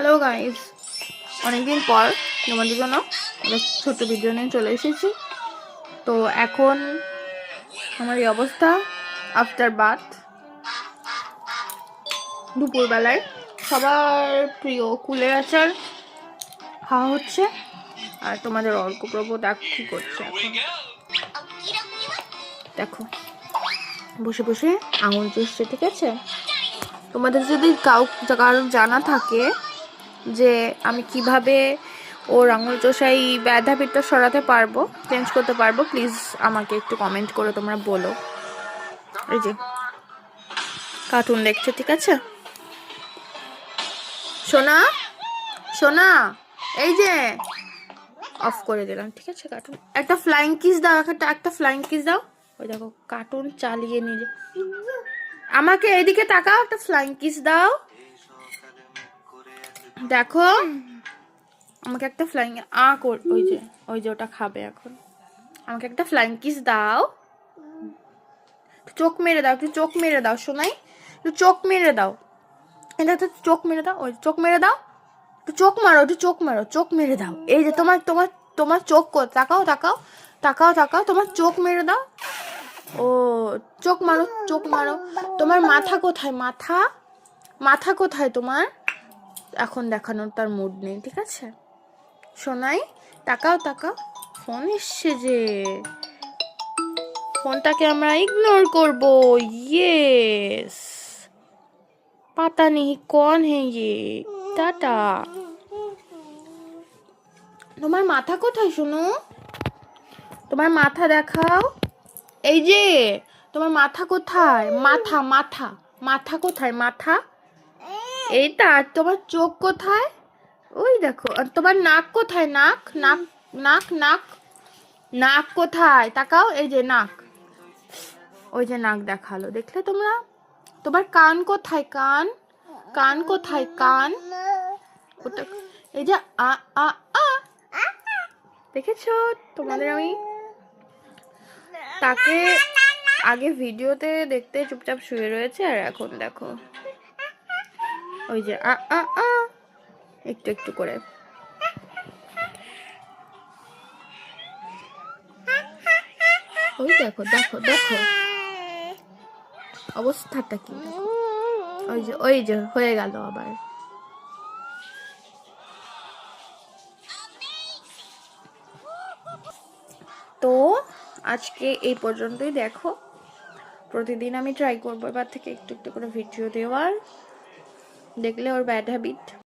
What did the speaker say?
Hello guys, অনেকদিন পর তোমাদের জন্য একটা ছোট্ট ভিডিও নিয়ে চলে এসেছি। তো এখন আমার এই অবস্থা আফটার বাথ, দুপুরবেলায় সবার প্রিয় কুলের আচার খাওয়া হচ্ছে। আর তোমাদের অর্কপ্রভ দেখো কি করছে এখন। দেখো বসে বসে আঙুল চুষছে, ঠিক আছে? তোমাদের যদি কারো জানা থাকে যে আমি কিভাবে ওর আঙুল চোষাই ব্যথাপিঠটা সরাতে পারবো, চেঞ্জ করতে পারবো, প্লিজ আমাকে একটু কমেন্ট করে তোমরা বলো। এই যে কার্টুন দেখছে, ঠিক আছে? সোনা সোনা, এই যে অফ করে দিলাম, ঠিক আছে? কার্টুন একটা ফ্লাইং কিস দাও, একটা ফ্লাইং কিস দাও। ওই দেখো কার্টুন চালিয়ে নিয়ে আমাকে এইদিকে তাকাও, একটা ফ্লাইং কিস দাও। দেখো আমাকে একটা ফ্লাইং ওই যে ওটা খাবে এখন। আমাকে একটা ফ্লাইং কিস দাও। চোখ মেরে দাও, একটু চোখ মেরে দাও শোনাই, একটু চোখ মেরে দাও। এটা তো চোখ মেরে দাও, ওই চোখ মেরে দাও, একটু চোখ মারো, একটু চোখ মারো, চোখ মেরে দাও। এই যে তোমার তোমার তোমার চোখ তাকাও তাকাও তাকাও তাকাও, তোমার চোখ মেরে দাও। ও চোখ মারো, চোখ মারো। তোমার মাথা কোথায়? মাথা মাথা কোথায় তোমার? এখন দেখানোর তার মুড নেই, ঠিক আছে? শোনাই তাকাও তাকাও। ফোন এসছে যে, ফোনটাকে আমরা ইগনোর করব। ইয়েস, পাতা নেই কौन है ये। টাটা। তোমার মাথা কোথায় শোনো? তোমার মাথা দেখাও। এই যে তোমার মাথা কোথায়? মাথা মাথা মাথা কোথায়? মাথা এইটা। আর তোমার চোখ কোথায়? ওই দেখো। আর তোমার নাক কোথায়? নাক নাক নাক নাক নাক কোথায়? তাকাও, এই যে নাক, ওই যে নাক দেখালো, দেখলে তোমরা? তোমার কান কোথায়? কান কান কোথায়? কান ওটা, এই যে আ আ আ, দেখেছো? তোমাদের আমি তাকে আগে ভিডিওতে দেখতে চুপচাপ শুয়ে রয়েছে, আর এখন দেখো ওই যে আ আ আ, একটু একটু করে। ওই দেখো দেখো দেখো অবস্থাটা কি। ওই যে হয়ে গেল আবার। তো আজকে এই পর্যন্তই। দেখো প্রতিদিন আমি ট্রাই করবো এবার থেকে একটু একটু করে ভিডিও দেওয়ার, দেখলে ওর ব্যাড হ্যাবিট